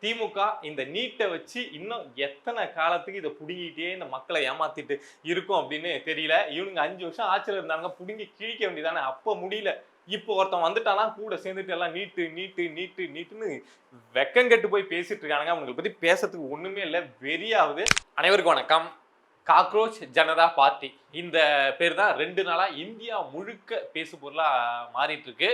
திமுக இந்த நீட்டை வச்சு இன்னும் எத்தனை காலத்துக்கு இதை புடுங்கிட்டே இந்த மக்களை ஏமாத்திட்டு இருக்கும் அப்படின்னு தெரியல. இவனுங்க 5 வருஷம் ஆட்சியில் இருந்தாங்க, புடுங்கி கிழிக்க வேண்டியதானே. அப்ப முடியல. இப்போ ஒருத்தன் வந்துட்டானா கூட சேர்ந்துட்டு எல்லாம் நீட்டு நீட்டு நீட்டு நீட்டுன்னு வெக்கங்கெட்டு போய் பேசிட்டு இருக்கானுங்க. அவங்களை பத்தி பேசுறதுக்கு ஒண்ணுமே இல்லை, வெறியாவது. அனைவருக்கும் வணக்கம். காக்ரோச் ஜனதா பார்ட்டி இந்த பேர் தான் 2 நாளா இந்தியா முழுக்க பேசு பொருளா மாறிட்டு இருக்கு.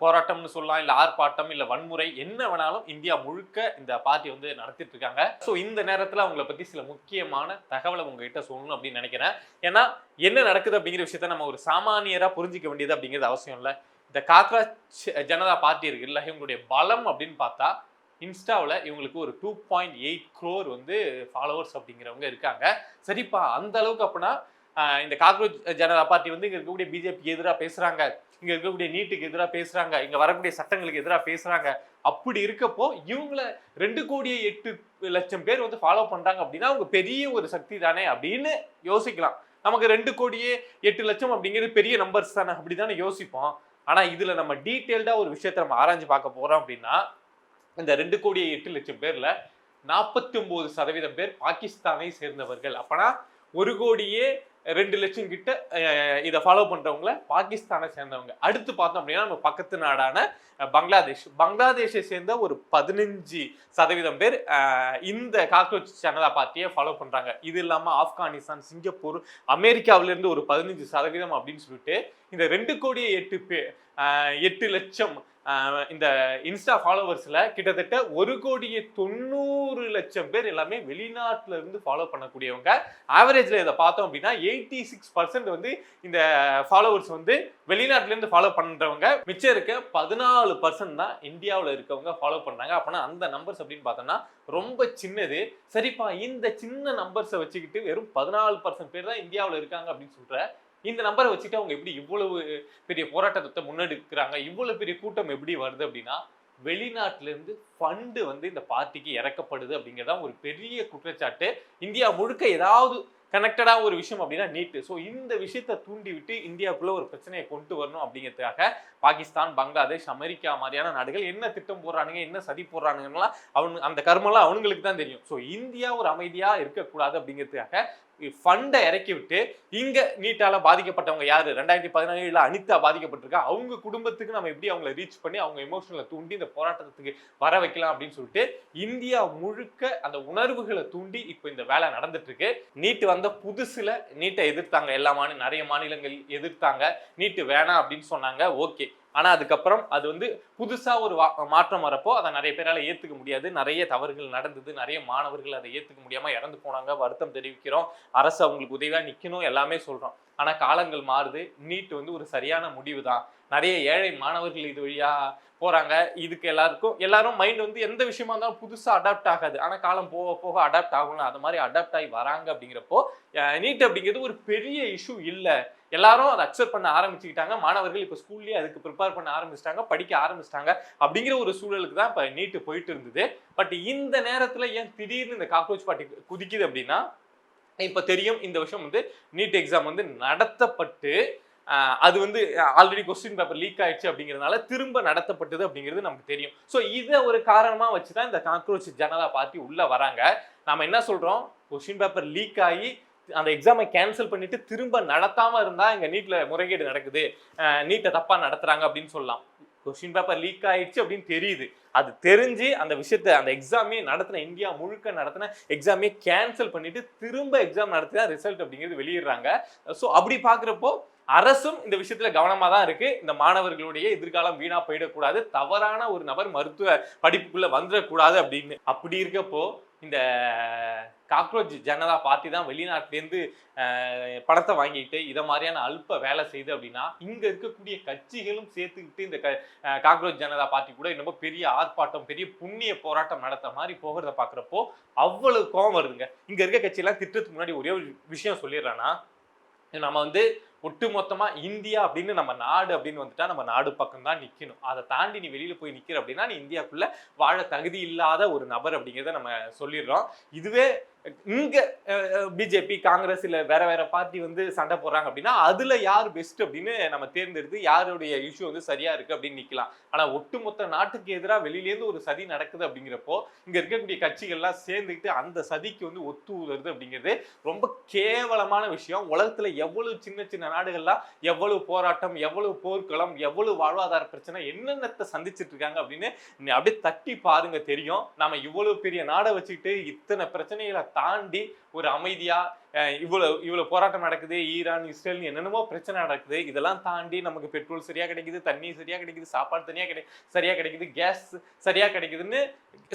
போராட்டம்னு சொல்லலாம், இல்ல ஆர்ப்பாட்டம், இல்ல வன்முறை, என்ன வேணாலும் இந்தியா முழுக்க இந்த பார்ட்டி வந்து நடத்திட்டு இருக்காங்க. ஸோ இந்த நேரத்தில் அவங்களை பத்தி சில முக்கியமான தகவலை உங்ககிட்ட சொல்லணும் அப்படின்னு நினைக்கிறேன். ஏன்னா என்ன நடக்குது அப்படிங்கிற விஷயத்த நம்ம ஒரு சாமானியரா புரிஞ்சிக்க வேண்டியது அப்படிங்கிறது அவசியம் இல்லை. இந்த காக்ரோச் ஜனதா பார்ட்டி இருக்குல்ல, இவங்களுடைய பலம் அப்படின்னு பார்த்தா இன்ஸ்டாவில் இவங்களுக்கு ஒரு 2.8 crore வந்து ஃபாலோவர்ஸ் அப்படிங்கிறவங்க இருக்காங்க. சரிப்பா, அந்த அளவுக்கு அப்படின்னா இந்த காக்ரோச் ஜனதா பார்ட்டி வந்து இங்க இருக்கக்கூடிய பிஜேபிக்கு எதிராக பேசுறாங்க, இங்க இருக்கக்கூடிய நீட்டுக்கு எதிராக பேசுறாங்க, இங்க வரக்கூடிய சட்டங்களுக்கு எதிராக பேசுறாங்க. அப்படி இருக்கப்போ இவங்கள 2,08,00,000 பேர் வந்து ஃபாலோ பண்றாங்க அப்படின்னா அவங்க பெரிய ஒரு சக்தி தானே அப்படின்னு யோசிக்கலாம். நமக்கு 2,08,00,000 அப்படிங்கிறது பெரிய நம்பர்ஸ் தானே, அப்படித்தானே யோசிப்போம். ஆனா இதுல நம்ம டீட்டெயில்டா ஒரு விஷயத்த நம்ம ஆராய்ஞ்சு பார்க்க போறோம் அப்படின்னா, இந்த 2,08,00,000 பேர்ல 49% பேர் பாகிஸ்தானை சேர்ந்தவர்கள். அப்பனா 1,02,00,000 கிட்ட இதை ஃபாலோ பண்றவங்கள பாகிஸ்தானை சேர்ந்தவங்க. அடுத்து பார்த்தோம் அப்படின்னா நம்ம பக்கத்து நாடான பங்களாதேஷை சேர்ந்த ஒரு 15% பேர் இந்த காக்ரோச் ஜனதா பார்ட்டியை ஃபாலோ பண்றாங்க. இது இல்லாம ஆப்கானிஸ்தான், சிங்கப்பூர், அமெரிக்காவிலிருந்து ஒரு 15% அப்படின்னு சொல்லிட்டு இந்த 2,08,00,000 இந்த இன்ஸ்டா ஃபாலோவர்ஸ்ல கிட்டத்தட்ட 1,90,00,000 பேர் எல்லாமே வெளிநாட்டுல இருந்து ஃபாலோ பண்ணக்கூடியவங்க. ஆவரேஜ்ல இதை பார்த்தோம் அப்படின்னா 86% வந்து இந்த ஃபாலோவர்ஸ் வந்து வெளிநாட்டுல இருந்து ஃபாலோ பண்றவங்க. மிச்சம் இருக்க 14% தான் இந்தியாவில் இருக்கவங்க ஃபாலோ பண்றாங்க. அப்பனா அந்த நம்பர்ஸ் அப்படின்னு பார்த்தோம்னா ரொம்ப சின்னது. சரிப்பா, இந்த சின்ன நம்பர்ஸை வச்சுக்கிட்டு வெறும் 14% பேர் தான் இந்தியாவில் இருக்காங்க அப்படின்னு சொல்ற இந்த நம்பரை வச்சுட்டு அவங்க எப்படி இவ்வளவு பெரிய போராட்டத்தை முன்னெடுக்கிறாங்க, இவ்வளவு பெரிய கூட்டம் எப்படி வருது அப்படின்னா வெளிநாட்டுல இருந்து ஃபண்டு வந்து இந்த பார்ட்டிக்கு இறக்கப்படுது அப்படிங்கிறதா ஒரு பெரிய குற்றச்சாட்டு. இந்தியா முழுக்க ஏதாவது கனெக்டடா ஒரு விஷயம் அப்படின்னா நீட்டு. ஸோ இந்த விஷயத்தை தூண்டி விட்டு இந்தியாவுக்குள்ள ஒரு பிரச்சனையை கொண்டு வரணும் அப்படிங்கிறதுக்காக பாகிஸ்தான், பங்களாதேஷ், அமெரிக்கா மாதிரியான நாடுகள் என்ன திட்டம் போடுறானுங்க, என்ன சதி போடுறானுங்கலாம் அந்த கர்மெல்லாம் அவங்களுக்கு தான் தெரியும். ஸோ இந்தியா ஒரு அமைதியா இருக்கக்கூடாது அப்படிங்கிறதுக்காக ஃபண்டை இறக்கி விட்டு இங்க நீட்டால பாதிக்கப்பட்டவங்க யாரு, 2017 அனிதா பாதிக்கப்பட்டிருக்கா, அவங்க குடும்பத்துக்கு நம்ம எப்படி அவங்களை ரீச் பண்ணி அவங்க எமோஷனலை தூண்டி இந்த போராட்டத்துக்கு வர வைக்கலாம் அப்படின்னு சொல்லிட்டு இந்தியா முழுக்க அந்த உணர்வுகளை தூண்டி இப்போ இந்த வேலை நடந்துட்டு இருக்கு. நீட்டு வந்த புதுசுல நீட்டை எதிர்த்தாங்க, நிறைய மாநிலங்கள் எதிர்த்தாங்க, நீட்டு வேணாம் அப்படின்னு சொன்னாங்க. ஓகே, ஆனா அதுக்கப்புறம் அது வந்து புதுசா ஒரு மாற்றம் வரப்போ அதை நிறைய பேரால ஏத்துக்க முடியாது, நிறைய தவறுகள் நடந்தது, நிறைய மாணவர்கள் அதை ஏத்துக்க முடியாம இறந்து போனாங்க. வருத்தம் தெரிவிக்கிறோம், அரசு அவங்களுக்கு உதவியா நிக்கணும், எல்லாமே சொல்றோம். ஆனா காலங்கள் மாறுது. நீட் வந்து ஒரு சரியான முடிவு தான். நிறைய ஏழை மாணவர்கள் இது வழியா போறாங்க. இதுக்கு எல்லாரும் மைண்ட் வந்து எந்த விஷயமா இருந்தாலும் புதுசா அடாப்ட் ஆகாது. ஆனா காலம் போக போக அடாப்ட் ஆகணும். அது மாதிரி அடாப்ட் ஆகி வராங்க. அப்படிங்கிறப்போ நீட் அப்படிங்கிறது ஒரு பெரிய இஷ்யூ இல்லை. எல்லாரும் அதை அக்செப்ட் பண்ண ஆரம்பிச்சுக்கிட்டாங்க. மாணவர்கள் இப்போ ஸ்கூல்லேயே அதுக்கு ப்ரிப்பேர் பண்ண ஆரம்பிச்சிட்டாங்க, படிக்க ஆரம்பிச்சிட்டாங்க. அப்படிங்கிற ஒரு சூழலுக்கு தான் இப்போ நீட்டு போயிட்டு இருந்தது. பட் இந்த நேரத்தில் ஏன் திடீர்னு இந்த காக்ரோச் பார்ட்டி குதிக்குது அப்படின்னா, இப்போ தெரியும் இந்த வருஷம் வந்து நீட் எக்ஸாம் வந்து நடத்தப்பட்டு அது வந்து ஆல்ரெடி கொஸ்டின் பேப்பர் லீக் ஆயிடுச்சு அப்படிங்கிறதுனால திரும்ப நடத்தப்பட்டது அப்படிங்கிறது நமக்கு தெரியும். ஸோ இதை ஒரு காரணமா வச்சுதான் இந்த காக்ரோச் ஜனதா பார்ட்டி உள்ள வராங்க. நாம என்ன சொல்றோம், கொஸ்டின் பேப்பர் லீக் ஆகி அந்த எக்ஸாமை கேன்சல் பண்ணிட்டு திரும்ப நடத்தாம இருந்தா இங்க நீட்ல முறைகேடு நடக்குது, நீட்டை தப்பா நடத்துறாங்க அப்படின்னு சொல்லலாம். கொஸ்டின் பேப்பர் லீக் ஆயிடுச்சு அப்படின்னு தெரியுது. அது தெரிஞ்சு அந்த விஷயத்த அந்த எக்ஸாமே நடத்தின இந்தியா முழுக்க நடத்தின எக்ஸாமே கேன்சல் பண்ணிட்டு திரும்ப எக்ஸாம் நடத்தினா ரிசல்ட் அப்படிங்கிறது வெளியிடுறாங்க. ஸோ அப்படி பாக்குறப்போ அரசும் இந்த விஷயத்துல கவனமா தான் இருக்கு. இந்த மாணவர்களுடைய எதிர்காலம் வீணா போயிடக்கூடாது, தவறான ஒரு நபர் மருத்துவ படிப்புக்குள்ள வந்துடக்கூடாது அப்படின்னு. அப்படி இருக்கப்போ இந்த காக்ரோச் ஜனதா பார்ட்டி தான் வெளிநாட்டிலேருந்து பணத்தை வாங்கிட்டு இதை மாதிரியான அல்ப வேலை செய்யுது அப்படின்னா, இங்க இருக்கக்கூடிய கட்சிகளும் சேர்த்துக்கிட்டு இந்த காக்ரோச் ஜனதா பார்ட்டி கூட ரொம்ப பெரிய ஆர்ப்பாட்டம், பெரிய புண்ணிய போராட்டம் நடத்த மாதிரி போகிறத பாக்குறப்போ அவ்வளவு கோவம் வருதுங்க. இங்க இருக்க கட்சியெல்லாம் திட்டத்துக்கு முன்னாடி ஒரே ஒரு விஷயம் சொல்லிடுறேன்னா, நம்ம வந்து ஒட்டு மொத்தமா இந்தியா அப்படின்னு நம்ம நாடு அப்படின்னு வந்துட்டா நம்ம நாடு பக்கம் தான் நிக்கணும். அதை தாண்டி நீ வெளியில போய் நிக்கிற அப்படின்னா நீ இந்தியாக்குள்ள வாழ தகுதி இல்லாத ஒரு நபர் அப்படிங்கிறத நம்ம சொல்லிடுறோம். இதுவே இங்க பிஜேபி, காங்கிரஸ் இல்ல வேற வேற பார்ட்டி வந்து சண்டை போடுறாங்க அப்படின்னா அதுல யார் பெஸ்ட் அப்படின்னு நம்ம தேர்ந்தெடுத்து யாருடைய இஷ்யூ வந்து சரியா இருக்கு அப்படின்னு நிக்கலாம். ஆனா ஒட்டுமொத்த நாட்டுக்கு எதிராக வெளியில இருந்து ஒரு சதி நடக்குது அப்படிங்கிறப்போ இங்க இருக்கக்கூடிய கட்சிகள்லாம் சேர்ந்துக்கிட்டு அந்த சதிக்கு வந்து ஒத்து ஊதுறது அப்படிங்கிறது ரொம்ப கேவலமான விஷயம். உலகத்துல எவ்வளவு சின்ன சின்ன நாடுகள்லாம் எவ்வளவு போராட்டம், எவ்வளவு போர்க்களம், எவ்வளவு வாழ்வாதார பிரச்சனை என்னென்னத்தை சந்திச்சுட்டு இருக்காங்க அப்படின்னு அப்படியே தட்டி பாருங்க தெரியும். நாம இவ்வளவு பெரிய நாடை வச்சுக்கிட்டு இத்தனை பிரச்சனைகளை தாண்டி ஒரு அமைதியா இவ்வளவு போராட்டம் நடக்குது, ஈரான் இஸ்ரேல் என்னென்னமோ பிரச்சனை நடக்குது, இதெல்லாம் தாண்டி நமக்கு பெட்ரோல் சரியா கிடைக்குது, தண்ணி சரியா கிடைக்குது, சாப்பாடு சரியா கிடைக்குது, கேஸ் சரியா கிடைக்குதுன்னு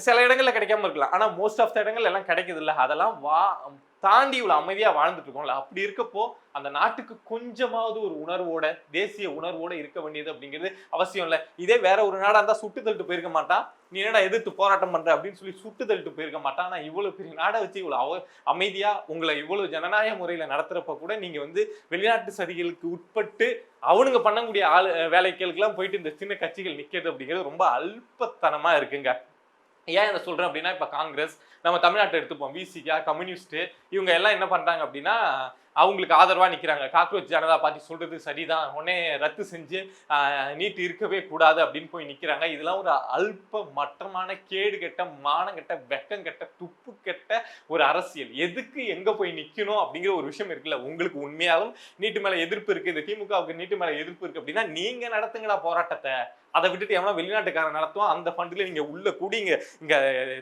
சில இடங்கள்ல கிடைக்காம இருக்கலாம். ஆனா மோஸ்ட் ஆஃப் த இடங்கள் எல்லாம் கிடைக்குது இல்ல, அதெல்லாம் தாண்டி இவ்வளவு அமைதியா வாழ்ந்துட்டு இருக்கோம்ல. அப்படி இருக்கப்போ அந்த நாட்டுக்கு கொஞ்சமாவது ஒரு உணர்வோட, தேசிய உணர்வோட இருக்க வேண்டியது அப்படிங்கிறது அவசியம் இல்ல. இதே வேற ஒரு நாடா இருந்தா சுட்டு தள்ளிட்டு போயிருக்க மாட்டான், நீ என்னடா எதிர்த்து போராட்டம் பண்ற அப்படின்னு சொல்லி சுட்டு தள்ளிட்டு போயிருக்க மாட்டான். ஆனா இவ்வளவு பெரிய நாடை வச்சு இவ்வளவு அமைதியா உங்களை இவ்வளவு ஜனநாயக முறையில நடத்துறப்ப கூட நீங்க வந்து வெளிநாட்டு சதிகளுக்கு உட்பட்டு அவனுங்க பண்ணக்கூடிய வேலைகளுக்கெல்லாம் போயிட்டு இந்த சின்ன கட்சிகள் நிக்கிறது அப்படிங்கிறது ரொம்ப அல்பத்தனமா இருக்குங்க. ஏன் இதை சொல்றேன் அப்படின்னா, இப்ப காங்கிரஸ் நம்ம தமிழ்நாட்டை எடுத்துப்போம், விசிகா, கம்யூனிஸ்ட் இவங்க எல்லாம் என்ன பண்றாங்க அப்படின்னா அவங்களுக்கு ஆதரவா நிக்கிறாங்க. காக்ரோச் ஜனதா பார்ட்டி சொல்றது சரிதான், உடனே ரத்து செஞ்சு நீட் இருக்கவே கூடாது அப்படின்னு போய் நிக்கிறாங்க. இதெல்லாம் ஒரு அல்ப மட்டமான கேடு கெட்ட மானம் கெட்ட வெக்கம் கெட்ட துப்பு கெட்ட ஒரு அரசியல். எதுக்கு எங்க போய் நிக்கணும் அப்படிங்கிற ஒரு விஷயம் இருக்குல்ல. உங்களுக்கு உண்மையாலும் நீட்டு மேல எதிர்ப்பு இருக்கு, இந்த திமுகவுக்கு நீட்டு மேல எதிர்ப்பு இருக்கு அப்படின்னா நீங்க நடத்துங்களா போராட்டத்தை. அதை விட்டுட்டு எவனா வெளிநாட்டுக்காரன் நடத்துவோம், அந்த ஃபண்ட்ல நீங்க உள்ள கூடி இங்க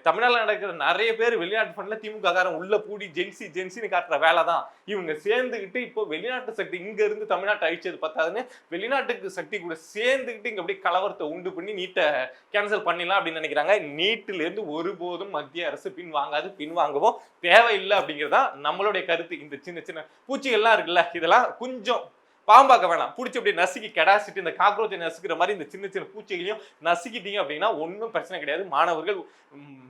தமிழ்நாட்டில் நடக்கிற நிறைய பேர் வெளிநாட்டு ஃபண்ட்ல திமுக காரன் உள்ள கூடி ஜென்சின்னு காட்டுற வேலை தான். இவங்க சேர்ந்துக்கிட்டு இப்போ வெளிநாட்டு சக்தி இங்க இருந்து தமிழ்நாட்டை அழிச்சது பத்தாதுன்னு வெளிநாட்டுக்கு சக்தி கூட சேர்ந்துக்கிட்டு இங்க அப்படியே கலவரத்தை உண்டு பண்ணி நீட்டை கேன்சல் பண்ணிடலாம் அப்படின்னு நினைக்கிறாங்க. நீட்டுல இருந்து ஒருபோதும் மத்திய அரசு பின் வாங்கவும் தேவையில்லை அப்படிங்கிறதா நம்மளுடைய கருத்து. இந்த சின்ன சின்ன பூச்சிகள்லாம் இருக்குல்ல, இதெல்லாம் கொஞ்சம் பாம்பாக்க வேணாம், பிடிச்சி அப்படியே நசுக்கி கெடாசிட்டு இந்த காக்ரோச்சை நசுக்கிற மாதிரி இந்த சின்ன சின்ன பூச்சிகளையும் நசுக்கிட்டீங்க அப்படின்னா ஒன்றும் பிரச்சனை கிடையாது. மாணவர்கள்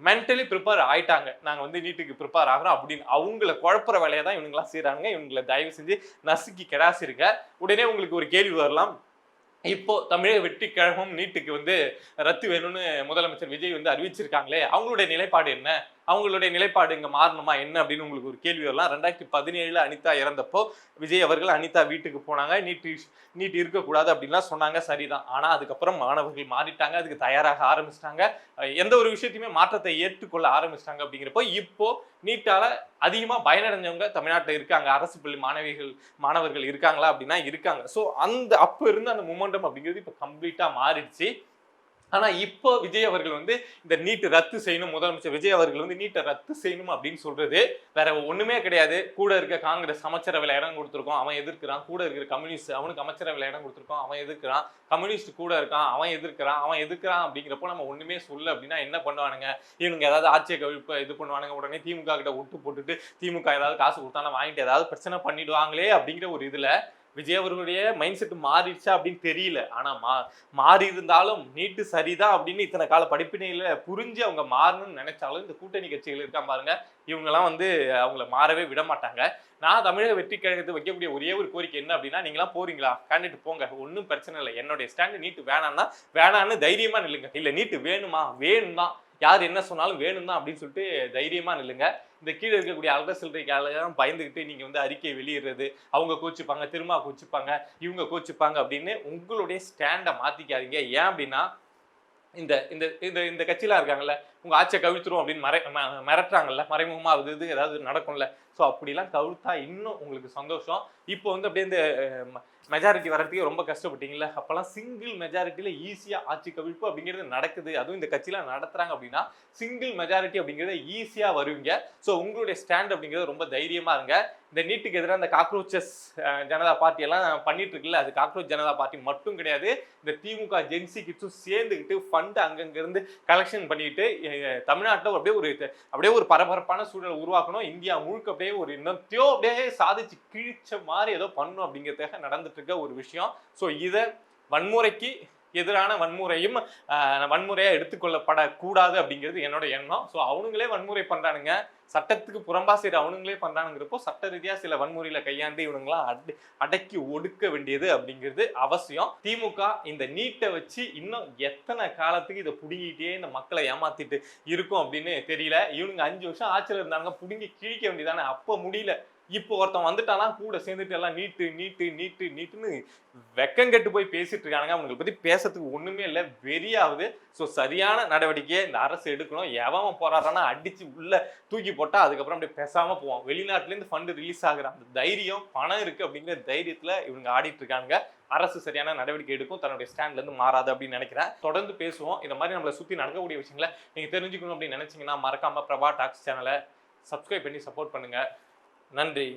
மென்டலி ப்ரிப்பேர் ஆயிட்டாங்க, நாங்கள் வந்து நீட்டுக்கு ப்ரிப்பேர் ஆகிறோம் அப்படின்னு அவங்கள குழப்புற வேலையை தான் இவனுங்களாம் செய்கிறாங்க. இவங்களை தயவு செஞ்சு நசுக்கி கெடாசிருக்க. உடனே உங்களுக்கு ஒரு கேள்வி வரலாம், இப்போ தமிழக வெற்றி கழகம் நீட்டுக்கு வந்து ரத்து வேணும்னு முதலமைச்சர் விஜய் வந்து அறிவிச்சிருக்காங்களே, அவங்களுடைய நிலைப்பாடு என்ன, அவங்களுடைய நிலைப்பாடு இங்க மாறணுமா என்ன அப்படின்னு உங்களுக்கு ஒரு கேள்வி வரலாம். 2017 அனிதா இறந்தப்போ விஜய் அவர்கள் அனிதா வீட்டுக்கு போனாங்க, நீட் இருக்கக்கூடாது அப்படின்லாம் சொன்னாங்க, சரிதான். ஆனா அதுக்கப்புறம் மாணவர்கள் மாறிட்டாங்க, அதுக்கு தயாராக ஆரம்பிச்சிட்டாங்க, எந்த ஒரு விஷயத்தையுமே மாற்றத்தை ஏற்றுக்கொள்ள ஆரம்பிச்சிட்டாங்க. அப்படிங்கிறப்போ இப்போ நீட்டால அதிகமா பயனடைஞ்சவங்க தமிழ்நாட்டில் இருக்காங்க, அரசு பள்ளி மாணவர்கள் இருக்காங்களா அப்படின்னா இருக்காங்க. ஸோ அப்ப இருந்து அந்த மொமெண்டம் அப்படிங்கிறது இப்போ கம்ப்ளீட்டா மாறிடுச்சு. ஆனா இப்போ விஜய் அவர்கள் வந்து இந்த நீட் ரத்து செய்யணும், முதலமைச்சர் விஜய் அவர்கள் வந்து நீட்டை ரத்து செய்யணும் அப்படின்னு சொல்றது வேற ஒண்ணுமே கிடையாது. கூட இருக்க காங்கிரஸ் அமைச்சரவையில இடம் கொடுத்துருக்கோம், அவன் எதிர்க்கிறான். கூட இருக்கிற கம்யூனிஸ்ட் அவனுக்கு அமைச்சரவையில இடம் கொடுத்துருக்கோம், அவன் எதிர்க்கிறான். கம்யூனிஸ்ட் கூட இருக்கான், அவன் எதிர்க்கிறான் அப்படிங்கிறப்போ நம்ம ஒண்ணுமே சொல்ல அப்படின்னா என்ன பண்ணுவானுங்க, இவனுங்க ஏதாவது ஆட்சியை கவிழ்ப்பு இது பண்ணுவானுங்க, உடனே திமுக கிட்ட ஒட்டு போட்டுட்டு திமுக ஏதாவது காசு கொடுத்தாலும் வாங்கிட்டு ஏதாவது பிரச்சனை பண்ணிடுவாங்களே அப்படிங்கிற ஒரு இதுல விஜய் அவர்களுடைய மைண்ட் செட் மாறிடுச்சா அப்படின்னு தெரியல. ஆனா மாறி இருந்தாலும் நீட்டு சரிதான் அப்படின்னு இத்தனை கால படிப்பினையில புரிஞ்சு அவங்க மாறணும்னு நினைச்சாலும் இந்த கூட்டணி கட்சிகள் இருக்கா பாருங்க, இவங்கெல்லாம் வந்து அவங்கள மாறவே விட மாட்டாங்க. நான் தமிழக வெற்றி கழகத்தை வைக்கக்கூடிய ஒரே ஒரு கோரிக்கை என்ன அப்படின்னா, நீங்களாம் போறீங்களா கேண்டிடேட் போங்க, ஒன்றும் பிரச்சனை இல்லை. என்னுடைய ஸ்டாண்டு நீட்டு வேணான்னு தைரியமா நில்லுங்க. இல்ல நீட்டு வேணுமா, வேணும் தான், யார் என்ன சொன்னாலும் வேணும் தான் அப்படின்னு சொல்லிட்டு தைரியமா நில்லுங்க. இந்த கீழே இருக்கக்கூடிய அல்ற சில்லறைக்காலாம் பயந்துக்கிட்டு நீங்க வந்து அறிக்கை வெளியிடுறது, அவங்க கோச்சுப்பாங்க, திரும்ப கோச்சுப்பாங்க, இவங்க கோச்சுப்பாங்க அப்படின்னு உங்களுடைய ஸ்டாண்டை மாத்திக்காதீங்க. ஏன் அப்படின்னா இந்த இந்த இந்த இந்த கட்சியெல்லாம் இருக்காங்கல்ல, உங்க ஆட்சியை கவிழ்த்துரும் அப்படின்னு மிரட்டுறாங்கல்ல, மறைமுகமா இது ஏதாவது நடக்கும்ல. ஸோ அப்படிலாம் கவிழ்த்தா இன்னும் உங்களுக்கு சந்தோஷம். இப்போ வந்து அப்படியே இந்த மெஜாரிட்டி வர்றதுக்கு ரொம்ப கஷ்டப்பட்டீங்கல்ல, அப்பெல்லாம் சிங்கிள் மெஜாரிட்டியில ஈஸியா ஆட்சி கவிழ்ப்பு அப்படிங்கிறது நடக்குது. அதுவும் இந்த கட்சியெல்லாம் நடத்துறாங்க அப்படின்னா சிங்கிள் மெஜாரிட்டி அப்படிங்கிறத ஈஸியா வருவீங்க. ஸோ உங்களுடைய ஸ்டாண்ட் அப்படிங்கிறது ரொம்ப தைரியமா இருங்க. இந்த நீட்டுக்கு எதிராக இந்த காக்ரோச்சஸ் ஜனதா பார்ட்டி எல்லாம் பண்ணிட்டு இருக்குல்ல, அது காக்ரோச் ஜனதா பார்ட்டி மட்டும் கிடையாது, இந்த திமுக ஜென்சி கிட்ஸும் சேர்ந்துக்கிட்டு ஃபண்ட் அங்கங்கிருந்து கலெக்ஷன் பண்ணிட்டு தமிழ்நாட்டில் அப்படியே ஒரு பரபரப்பான சூழலை உருவாக்கணும். இந்தியா முழுக்க அப்படியே ஒரு இன்னத்தையோ அப்படியே சாதிச்சு கிழிச்ச மாதிரி ஏதோ பண்ணணும் அப்படிங்கிறதுக்காக நடந்துட்டு இருக்க ஒரு விஷயம். ஸோ இதை வன்முறைக்கு எதிரான வன்முறையா எடுத்துக்கொள்ளப்படக்கூடாது அப்படிங்கிறது என்னோட எண்ணம். ஸோ அவனுங்களே வன்முறை பண்றானுங்க, சட்டத்துக்கு புறம்பா சரி அவனுங்களே பண்றானுங்கிறப்போ சட்ட ரீதியா சில வன்முறையில கையாண்டு இவனுங்களாம் அடக்கி ஒடுக்க வேண்டியது அப்படிங்கிறது அவசியம். திமுக இந்த நீட்டை வச்சு இன்னும் எத்தனை காலத்துக்கு இதை புடுங்கிட்டே இந்த மக்களை ஏமாத்திட்டு இருக்கும் அப்படின்னு தெரியல. இவனுங்க 5 வருஷம் ஆட்சியில் இருந்தாங்க, புடுங்கி கிழிக்க வேண்டியதானே, அப்ப முடியல. இப்போ ஒருத்தன் வந்துட்டானா கூட சேர்ந்துட்டு எல்லாம் நீட்டுன்னு வெக்கங்கெட்டு போய் பேசிட்டு இருக்கானுங்க. அவங்களை பத்தி பேசுறதுக்கு ஒண்ணுமே இல்லை, வெறியாவது. ஸோ சரியான நடவடிக்கையை இந்த அரசு எடுக்கணும். எவன் போராடுறானா அடிச்சு உள்ள தூக்கி போட்டா அதுக்கப்புறம் அப்படியே பேசாம போவான். வெளிநாட்டுல ஃபண்டு ரிலீஸ் ஆகுற அந்த தைரியம், பணம் இருக்கு அப்படிங்கிற தைரியத்துல இவங்க ஆடிட்டு இருக்காங்க. அரசு சரியான நடவடிக்கை எடுக்கும், தன்னுடைய ஸ்டாண்ட்ல இருந்து மாறாது அப்படின்னு நினைக்கிறேன். தொடர்ந்து பேசுவோம். இந்த மாதிரி நம்மளை சுத்தி நடக்கக்கூடிய விஷயங்களை நீங்க தெரிஞ்சுக்கணும் அப்படின்னு நினைச்சீங்கன்னா மறக்காம பிரபா டாக்ஸ் சேனலை சப்ஸ்கிரைப் பண்ணி சப்போர்ட் பண்ணுங்க. நன்றி.